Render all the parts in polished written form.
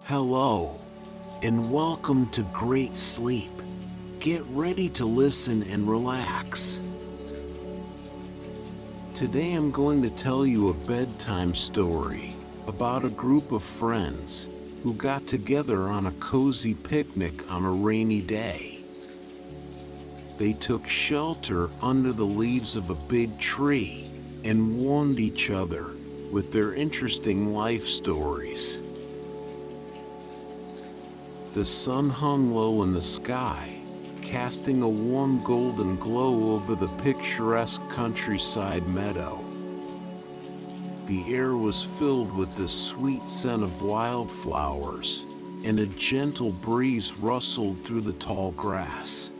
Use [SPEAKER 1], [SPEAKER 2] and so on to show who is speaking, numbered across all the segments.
[SPEAKER 1] Hello, and welcome to Great Sleep. Get ready to listen and relax. Today I'm going to tell you a bedtime story about a group of friends who got together on a cozy picnic on a rainy day. They took shelter under the leaves of a big tree and warmed each other with their interesting life stories. The sun hung low in the sky, casting a warm golden glow over the picturesque countryside meadow. The air was filled with the sweet scent of wildflowers, and a gentle breeze rustled through the tall grass.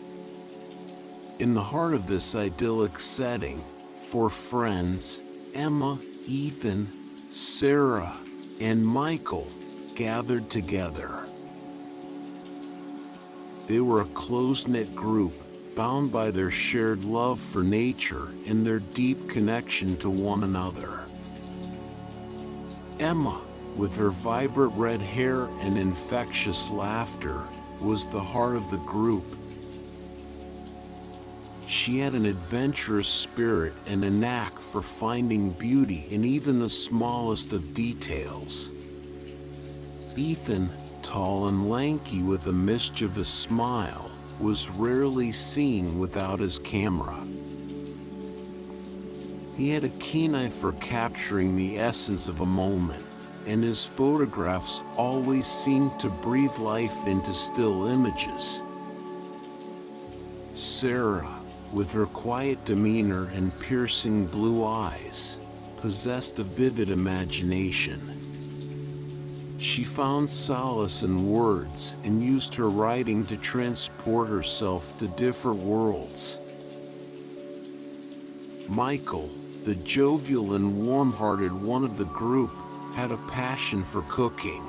[SPEAKER 1] In the heart of this idyllic setting, four friends, Emma, Ethan, Sarah, and Michael, gathered together. They were a close-knit group, bound by their shared love for nature and their deep connection to one another. Emma, with her vibrant red hair and infectious laughter, was the heart of the group. She had an adventurous spirit and a knack for finding beauty in even the smallest of details. Ethan, tall and lanky with a mischievous smile, was rarely seen without his camera. He had a keen eye for capturing the essence of a moment, and his photographs always seemed to breathe life into still images. Sarah, with her quiet demeanor and piercing blue eyes, possessed a vivid imagination. She found solace in words and used her writing to transport herself to different worlds. Michael, the jovial and warm-hearted one of the group, had a passion for cooking.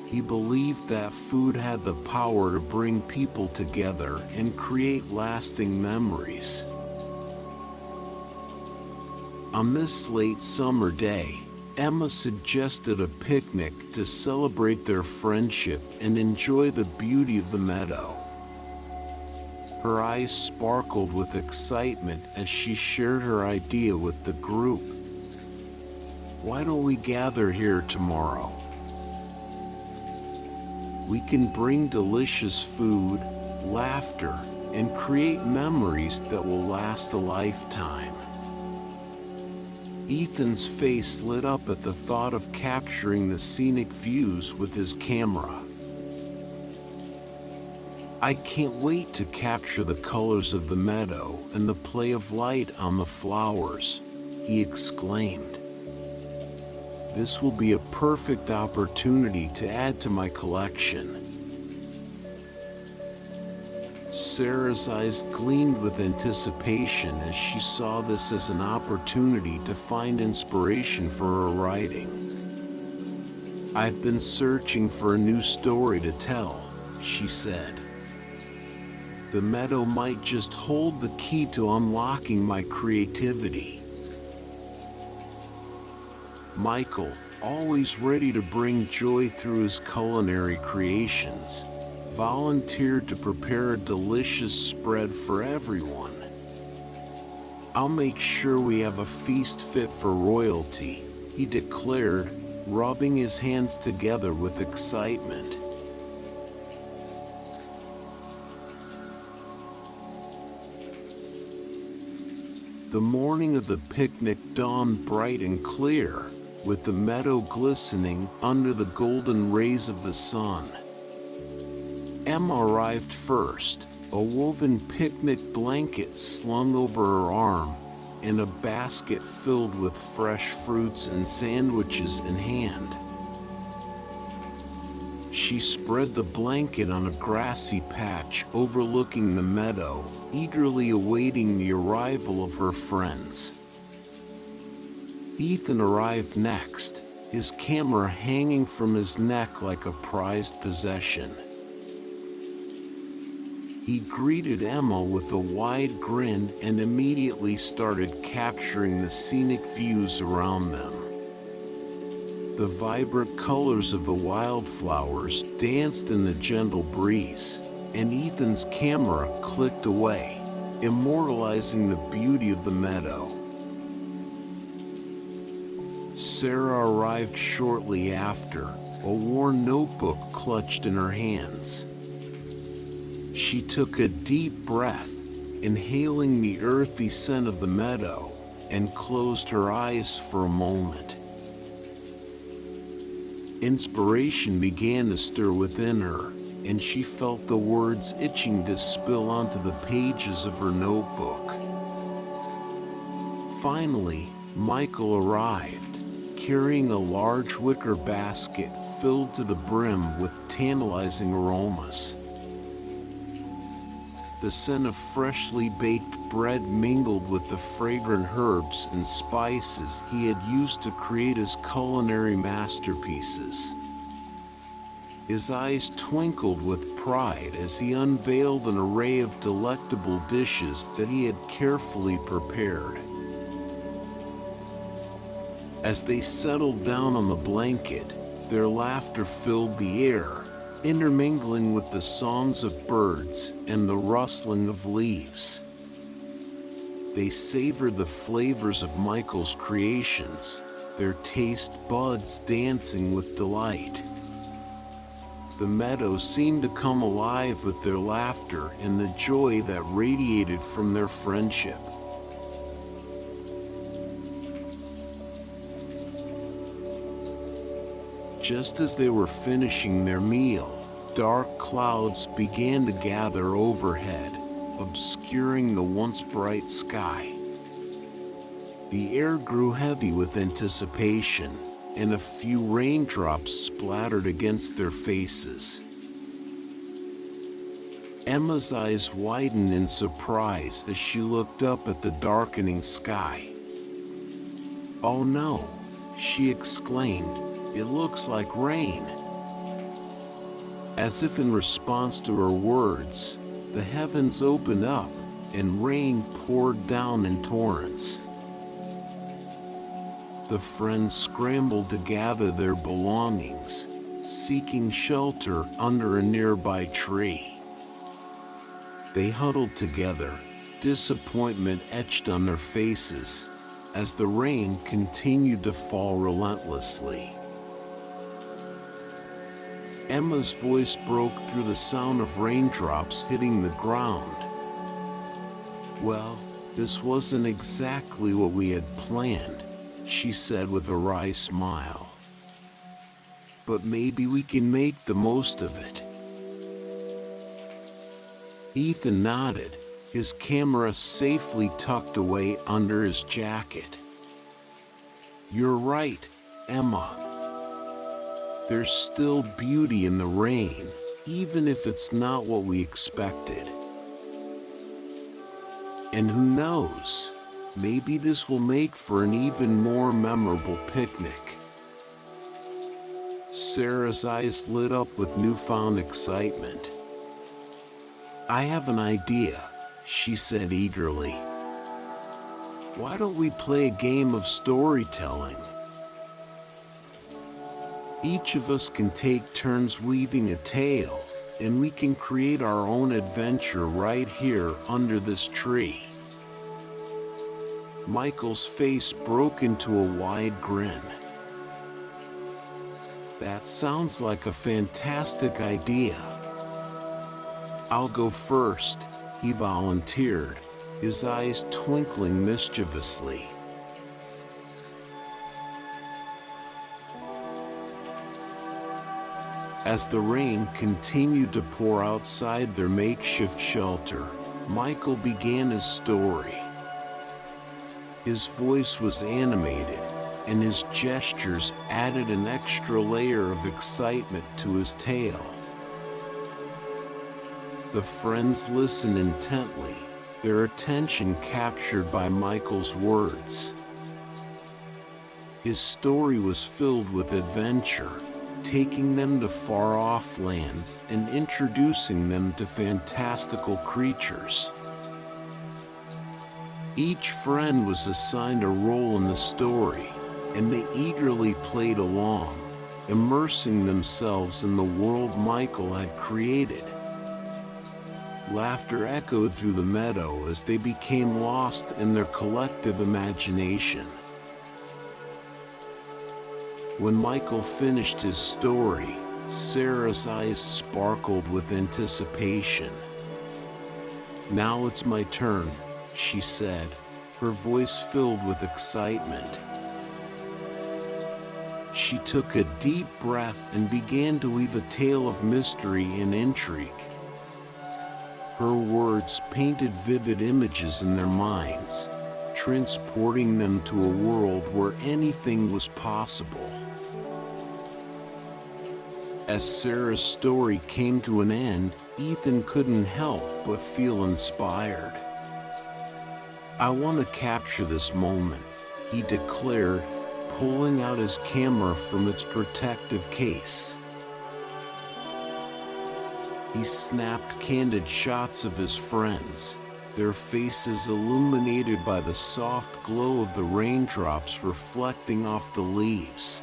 [SPEAKER 1] He believed that food had the power to bring people together and create lasting memories. On this late summer day, Emma suggested a picnic to celebrate their friendship and enjoy the beauty of the meadow. Her eyes sparkled with excitement as she shared her idea with the group. "Why don't we gather here tomorrow? We can bring delicious food, laughter, and create memories that will last a lifetime." Ethan's face lit up at the thought of capturing the scenic views with his camera. "I can't wait to capture the colors of the meadow and the play of light on the flowers," he exclaimed. "This will be a perfect opportunity to add to my collection." Sarah's eyes gleamed with anticipation as she saw this as an opportunity to find inspiration for her writing. "I've been searching for a new story to tell," she said. "The meadow might just hold the key to unlocking my creativity." Michael, always ready to bring joy through his culinary creations, volunteered to prepare a delicious spread for everyone. "I'll make sure we have a feast fit for royalty," he declared, rubbing his hands together with excitement. The morning of the picnic dawned bright and clear, with the meadow glistening under the golden rays of the sun. Emma arrived first, a woven picnic blanket slung over her arm, and a basket filled with fresh fruits and sandwiches in hand. She spread the blanket on a grassy patch overlooking the meadow, eagerly awaiting the arrival of her friends. Ethan arrived next, his camera hanging from his neck like a prized possession. He greeted Emma with a wide grin and immediately started capturing the scenic views around them. The vibrant colors of the wildflowers danced in the gentle breeze, and Ethan's camera clicked away, immortalizing the beauty of the meadow. Sarah arrived shortly after, a worn notebook clutched in her hands. She took a deep breath, inhaling the earthy scent of the meadow, and closed her eyes for a moment. Inspiration began to stir within her, and she felt the words itching to spill onto the pages of her notebook. Finally, Michael arrived, carrying a large wicker basket filled to the brim with tantalizing aromas. The scent of freshly baked bread mingled with the fragrant herbs and spices he had used to create his culinary masterpieces. His eyes twinkled with pride as he unveiled an array of delectable dishes that he had carefully prepared. As they settled down on the blanket, their laughter filled the air, intermingling with the songs of birds and the rustling of leaves. They savored the flavors of Michael's creations, their taste buds dancing with delight. The meadow seemed to come alive with their laughter and the joy that radiated from their friendship. Just as they were finishing their meal, dark clouds began to gather overhead, obscuring the once bright sky. The air grew heavy with anticipation, and a few raindrops splattered against their faces. Emma's eyes widened in surprise as she looked up at the darkening sky. "Oh no," she exclaimed, "it looks like rain." As if in response to her words, the heavens opened up and rain poured down in torrents. The friends scrambled to gather their belongings, seeking shelter under a nearby tree. They huddled together, disappointment etched on their faces, as the rain continued to fall relentlessly. Emma's voice broke through the sound of raindrops hitting the ground. "Well, this wasn't exactly what we had planned," she said with a wry smile. "But maybe we can make the most of it." Ethan nodded, his camera safely tucked away under his jacket. "You're right, Emma. There's still beauty in the rain, even if it's not what we expected. And who knows, maybe this will make for an even more memorable picnic." Sarah's eyes lit up with newfound excitement. "I have an idea," she said eagerly. "Why don't we play a game of storytelling? Each of us can take turns weaving a tale, and we can create our own adventure right here under this tree." Michael's face broke into a wide grin. "That sounds like a fantastic idea. I'll go first," he volunteered, his eyes twinkling mischievously. As the rain continued to pour outside their makeshift shelter, Michael began his story. His voice was animated, and his gestures added an extra layer of excitement to his tale. The friends listened intently, their attention captured by Michael's words. His story was filled with adventure, taking them to far-off lands and introducing them to fantastical creatures. Each friend was assigned a role in the story, and they eagerly played along, immersing themselves in the world Michael had created. Laughter echoed through the meadow as they became lost in their collective imagination. When Michael finished his story, Sarah's eyes sparkled with anticipation. "Now it's my turn," she said, her voice filled with excitement. She took a deep breath and began to weave a tale of mystery and intrigue. Her words painted vivid images in their minds, transporting them to a world where anything was possible. As Sarah's story came to an end, Ethan couldn't help but feel inspired. "I want to capture this moment," he declared, pulling out his camera from its protective case. He snapped candid shots of his friends, their faces illuminated by the soft glow of the raindrops reflecting off the leaves.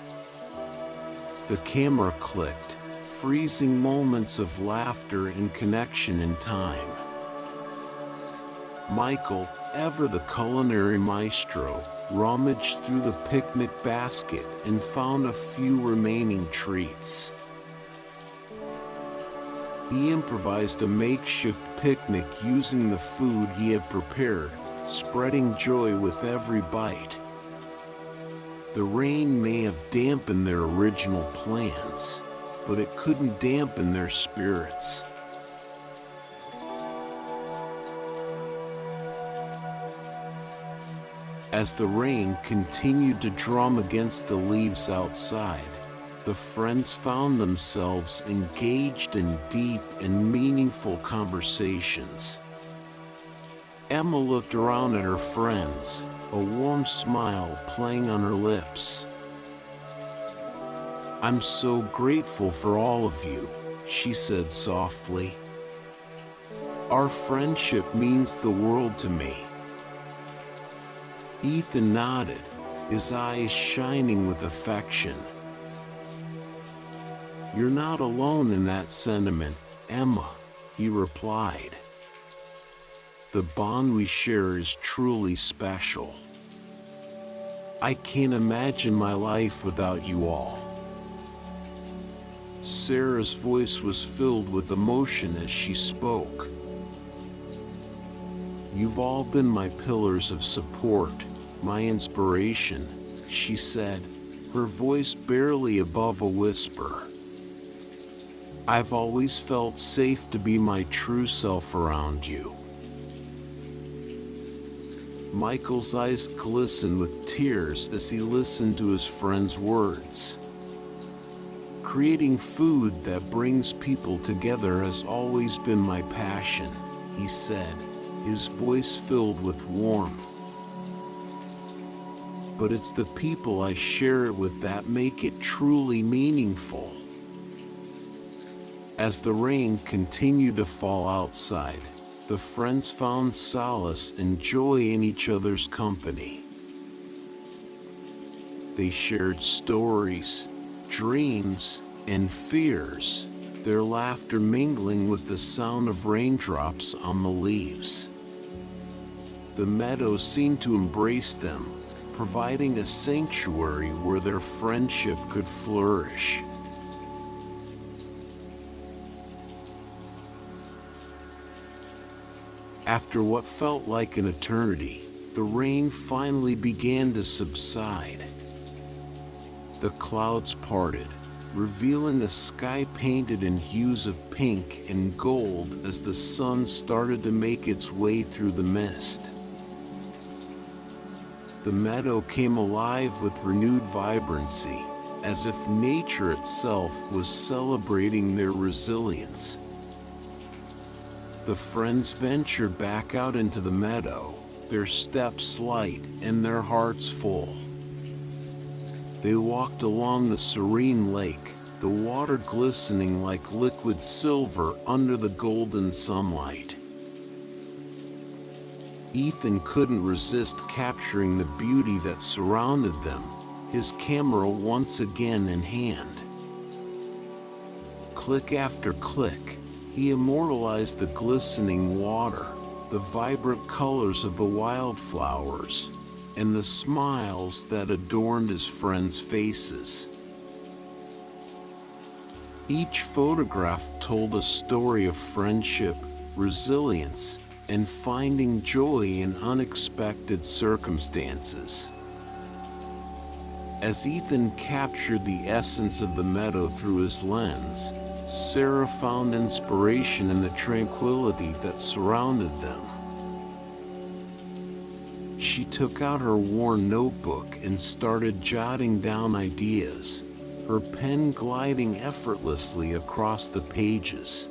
[SPEAKER 1] The camera clicked, freezing moments of laughter and connection in time. Michael, ever the culinary maestro, rummaged through the picnic basket and found a few remaining treats. He improvised a makeshift picnic using the food he had prepared, spreading joy with every bite. The rain may have dampened their original plans, but it couldn't dampen their spirits. As the rain continued to drum against the leaves outside, the friends found themselves engaged in deep and meaningful conversations. Emma looked around at her friends, a warm smile playing on her lips. "I'm so grateful for all of you," she said softly. "Our friendship means the world to me." Ethan nodded, his eyes shining with affection. "You're not alone in that sentiment, Emma," he replied. "The bond we share is truly special. I can't imagine my life without you all." Sarah's voice was filled with emotion as she spoke. "You've all been my pillars of support, my inspiration," she said, her voice barely above a whisper. "I've always felt safe to be my true self around you." Michael's eyes glistened with tears as he listened to his friend's words. "Creating food that brings people together has always been my passion," he said, his voice filled with warmth. "But it's the people I share it with that make it truly meaningful." As the rain continued to fall outside, the friends found solace and joy in each other's company. They shared stories, dreams, and fears, their laughter mingling with the sound of raindrops on the leaves. The meadow seemed to embrace them, providing a sanctuary where their friendship could flourish. After what felt like an eternity, the rain finally began to subside. The clouds parted, revealing a sky painted in hues of pink and gold as the sun started to make its way through the mist. The meadow came alive with renewed vibrancy, as if nature itself was celebrating their resilience. The friends ventured back out into the meadow, their steps light and their hearts full. They walked along the serene lake, the water glistening like liquid silver under the golden sunlight. Ethan couldn't resist capturing the beauty that surrounded them, his camera once again in hand. Click after click, he immortalized the glistening water, the vibrant colors of the wildflowers, and the smiles that adorned his friends' faces. Each photograph told a story of friendship, resilience, and finding joy in unexpected circumstances. As Ethan captured the essence of the meadow through his lens, Sarah found inspiration in the tranquility that surrounded them. She took out her worn notebook and started jotting down ideas, her pen gliding effortlessly across the pages.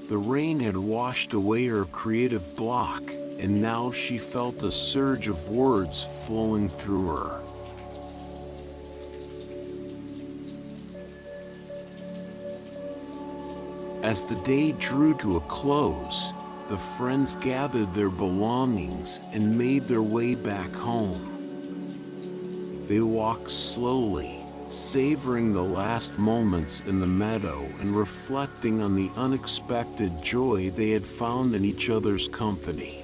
[SPEAKER 1] The rain had washed away her creative block, and now she felt a surge of words flowing through her. As the day drew to a close, the friends gathered their belongings and made their way back home. They walked slowly, savoring the last moments in the meadow and reflecting on the unexpected joy they had found in each other's company.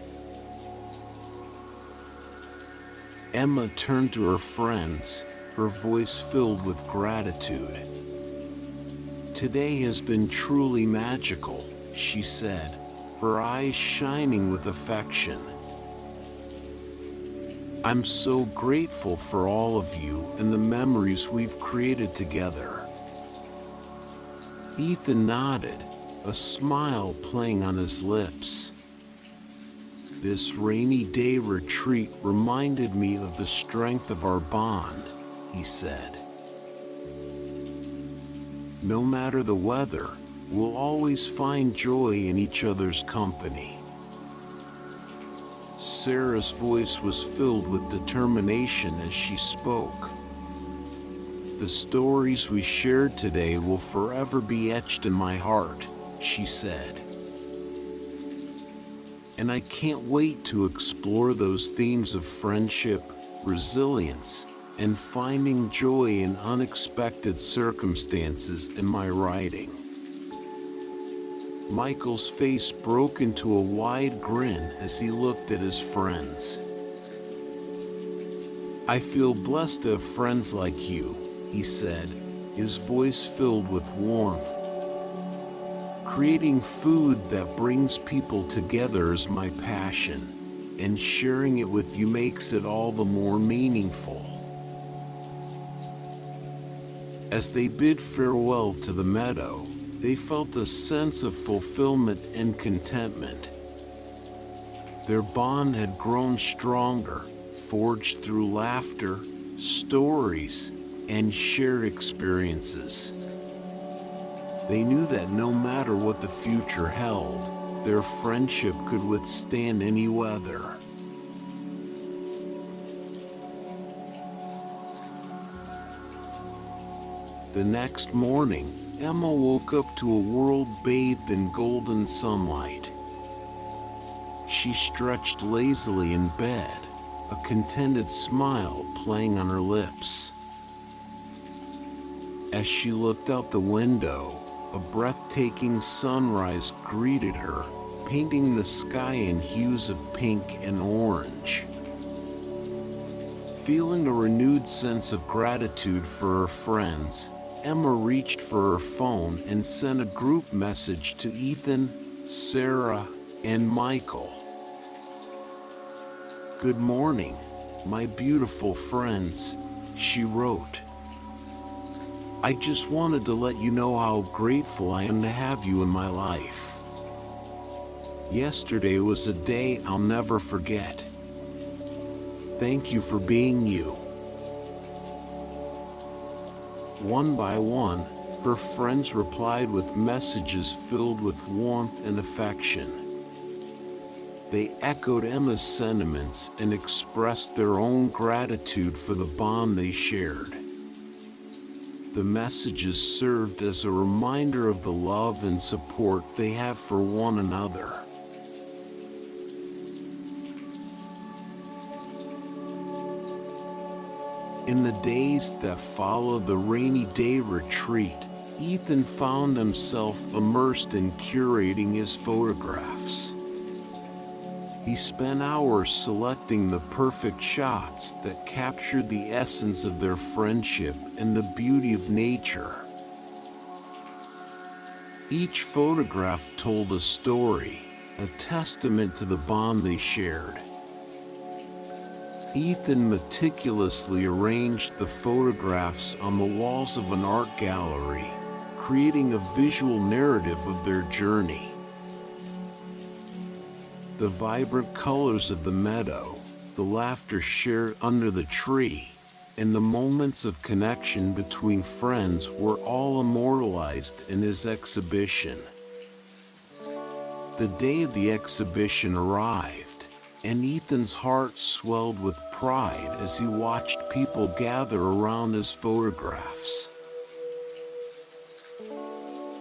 [SPEAKER 1] Emma turned to her friends, her voice filled with gratitude. "Today has been truly magical," she said, her eyes shining with affection. "I'm so grateful for all of you and the memories we've created together." Ethan nodded, a smile playing on his lips. "This rainy day retreat reminded me of the strength of our bond," he said. "No matter the weather, we'll always find joy in each other's company." Sarah's voice was filled with determination as she spoke. "The stories we shared today will forever be etched in my heart," she said. "And I can't wait to explore those themes of friendship, resilience, and finding joy in unexpected circumstances in my writing." Michael's face broke into a wide grin as he looked at his friends. "I feel blessed to have friends like you," he said, his voice filled with warmth. "Creating food that brings people together is my passion, and sharing it with you makes it all the more meaningful." As they bid farewell to the meadow, they felt a sense of fulfillment and contentment. Their bond had grown stronger, forged through laughter, stories, and shared experiences. They knew that no matter what the future held, their friendship could withstand any weather. The next morning, Emma woke up to a world bathed in golden sunlight. She stretched lazily in bed, a contented smile playing on her lips. As she looked out the window, a breathtaking sunrise greeted her, painting the sky in hues of pink and orange. Feeling a renewed sense of gratitude for her friends, Emma reached for her phone and sent a group message to Ethan, Sarah, and Michael. "Good morning, my beautiful friends," she wrote. "I just wanted to let you know how grateful I am to have you in my life. Yesterday was a day I'll never forget. Thank you for being you." One by one, her friends replied with messages filled with warmth and affection. They echoed Emma's sentiments and expressed their own gratitude for the bond they shared. The messages served as a reminder of the love and support they have for one another. In the days that followed the rainy day retreat, Ethan found himself immersed in curating his photographs. He spent hours selecting the perfect shots that captured the essence of their friendship and the beauty of nature. Each photograph told a story, a testament to the bond they shared. Ethan meticulously arranged the photographs on the walls of an art gallery, creating a visual narrative of their journey. The vibrant colors of the meadow, the laughter shared under the tree, and the moments of connection between friends were all immortalized in his exhibition. The day of the exhibition arrived, and Ethan's heart swelled with pride as he watched people gather around his photographs.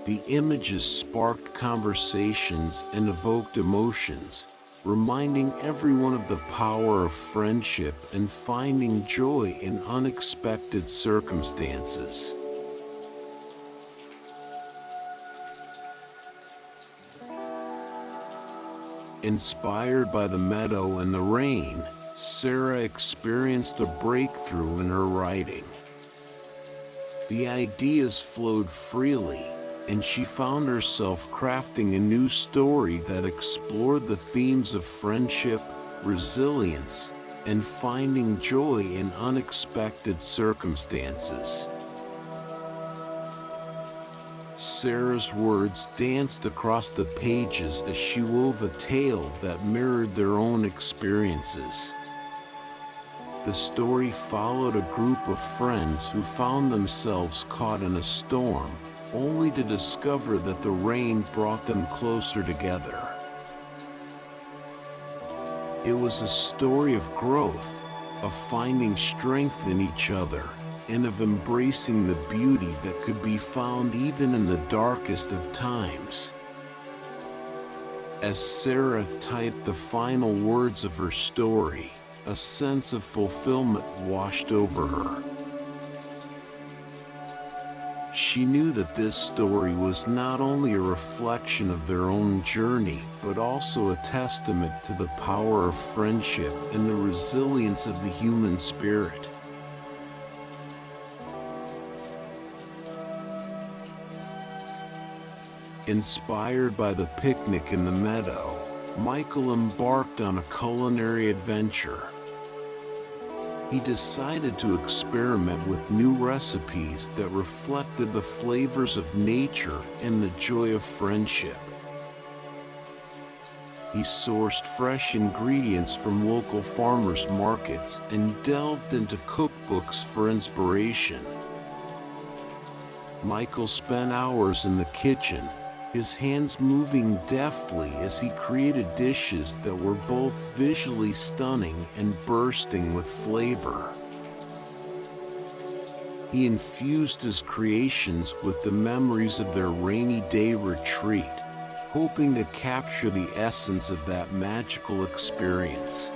[SPEAKER 1] The images sparked conversations and evoked emotions, reminding everyone of the power of friendship and finding joy in unexpected circumstances. Inspired by the meadow and the rain, Sarah experienced a breakthrough in her writing. The ideas flowed freely, and she found herself crafting a new story that explored the themes of friendship, resilience, and finding joy in unexpected circumstances. Sarah's words danced across the pages as she wove a tale that mirrored their own experiences. The story followed a group of friends who found themselves caught in a storm, only to discover that the rain brought them closer together. It was a story of growth, of finding strength in each other, and of embracing the beauty that could be found even in the darkest of times. As Sarah typed the final words of her story, a sense of fulfillment washed over her. She knew that this story was not only a reflection of their own journey, but also a testament to the power of friendship and the resilience of the human spirit. Inspired by the picnic in the meadow, Michael embarked on a culinary adventure. He decided to experiment with new recipes that reflected the flavors of nature and the joy of friendship. He sourced fresh ingredients from local farmers markets and delved into cookbooks for inspiration. Michael spent hours in the kitchen, his hands moving deftly as he created dishes that were both visually stunning and bursting with flavor. He infused his creations with the memories of their rainy day retreat, hoping to capture the essence of that magical experience.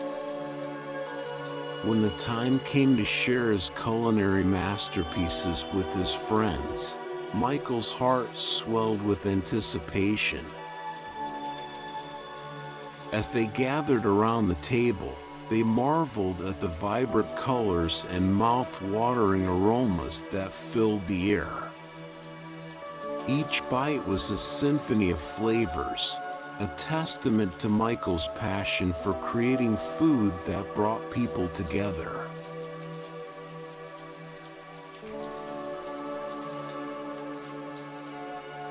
[SPEAKER 1] When the time came to share his culinary masterpieces with his friends, Michael's heart swelled with anticipation. As they gathered around the table, they marveled at the vibrant colors and mouth-watering aromas that filled the air. Each bite was a symphony of flavors, a testament to Michael's passion for creating food that brought people together.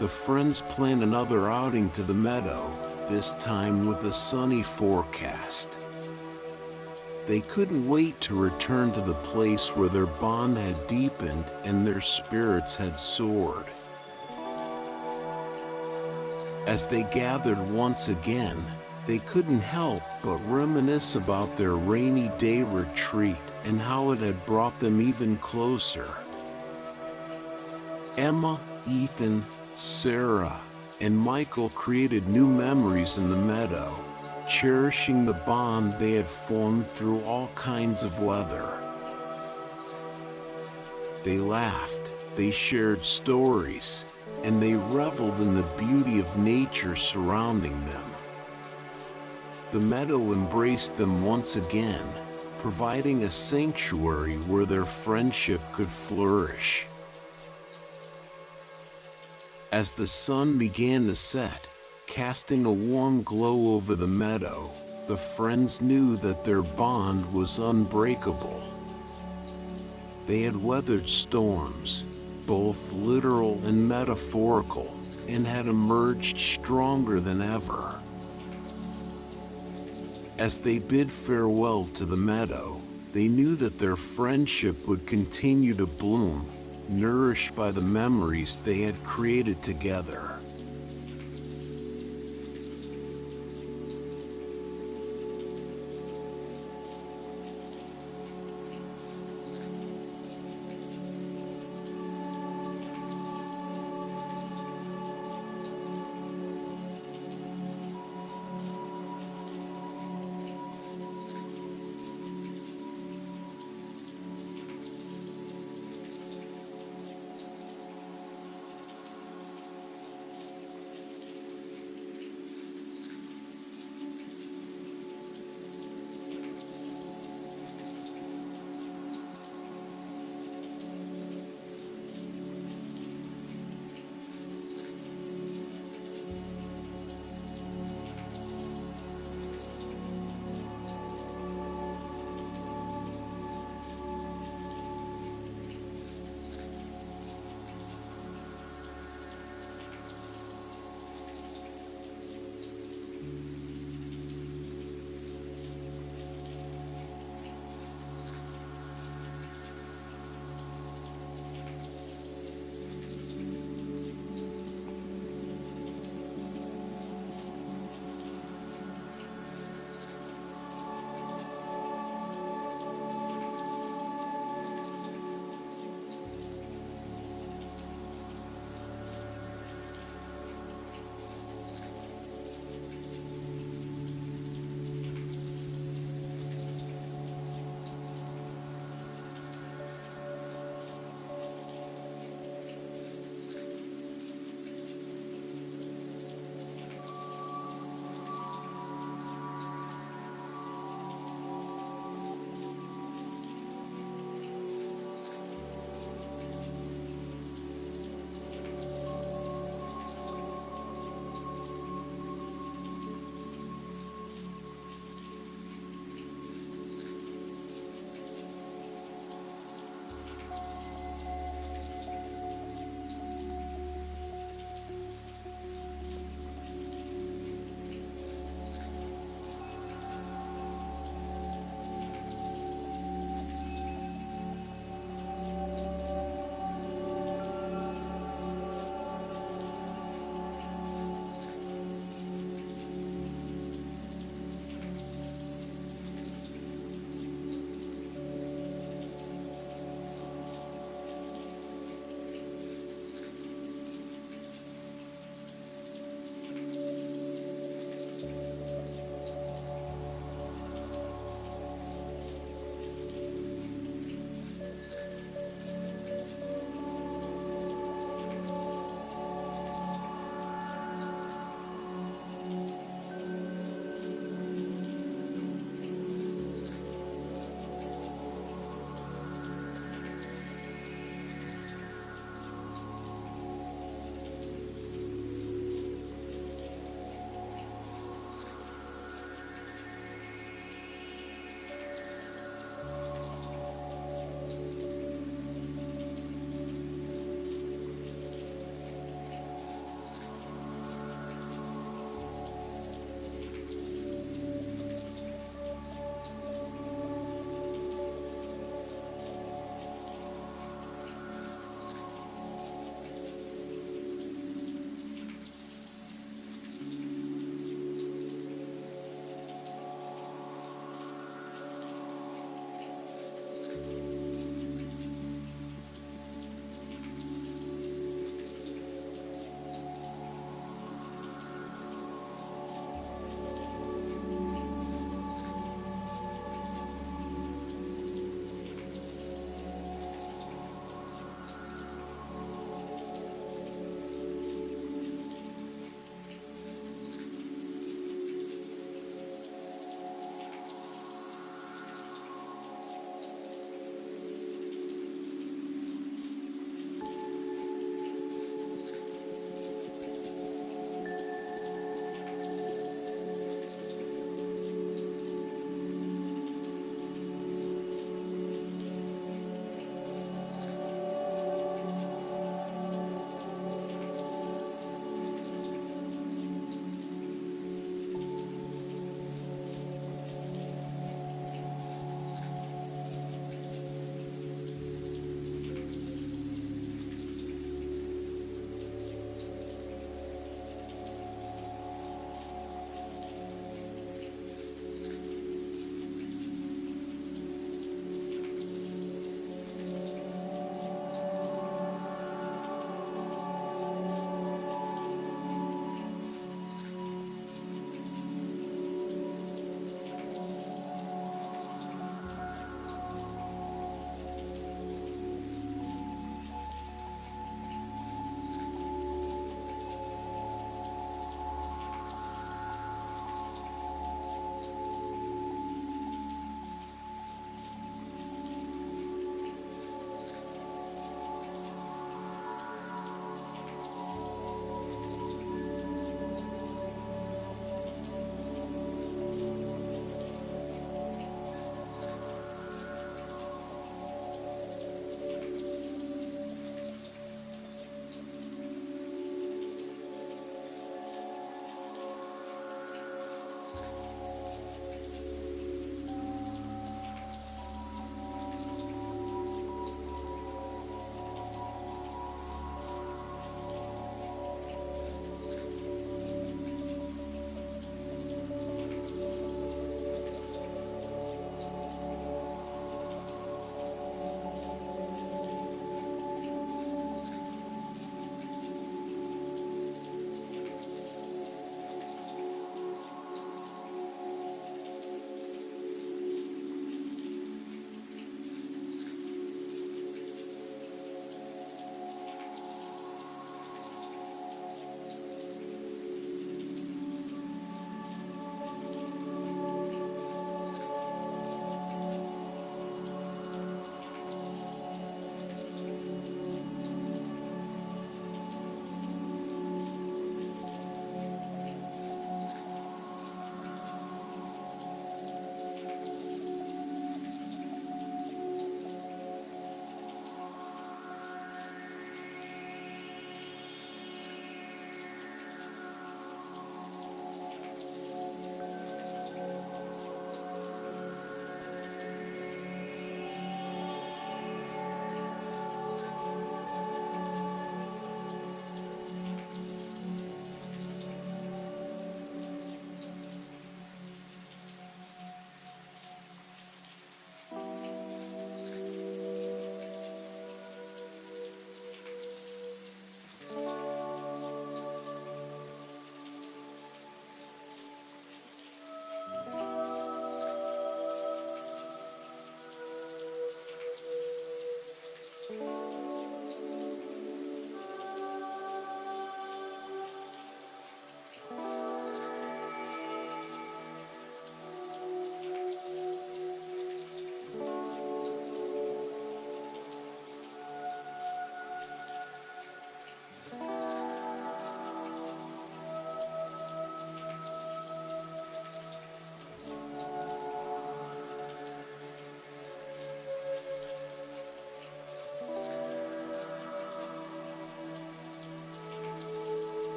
[SPEAKER 1] The friends planned another outing to the meadow, this time with a sunny forecast. They couldn't wait to return to the place where their bond had deepened and their spirits had soared. As they gathered once again, they couldn't help but reminisce about their rainy day retreat and how it had brought them even closer. Emma, Ethan, Sarah, and Michael created new memories in the meadow, cherishing the bond they had formed through all kinds of weather. They laughed, they shared stories, and they reveled in the beauty of nature surrounding them. The meadow embraced them once again, providing a sanctuary where their friendship could flourish. As the sun began to set, casting a warm glow over the meadow, the friends knew that their bond was unbreakable. They had weathered storms, both literal and metaphorical, and had emerged stronger than ever. As they bid farewell to the meadow, they knew that their friendship would continue to bloom, nourished by the memories they had created together.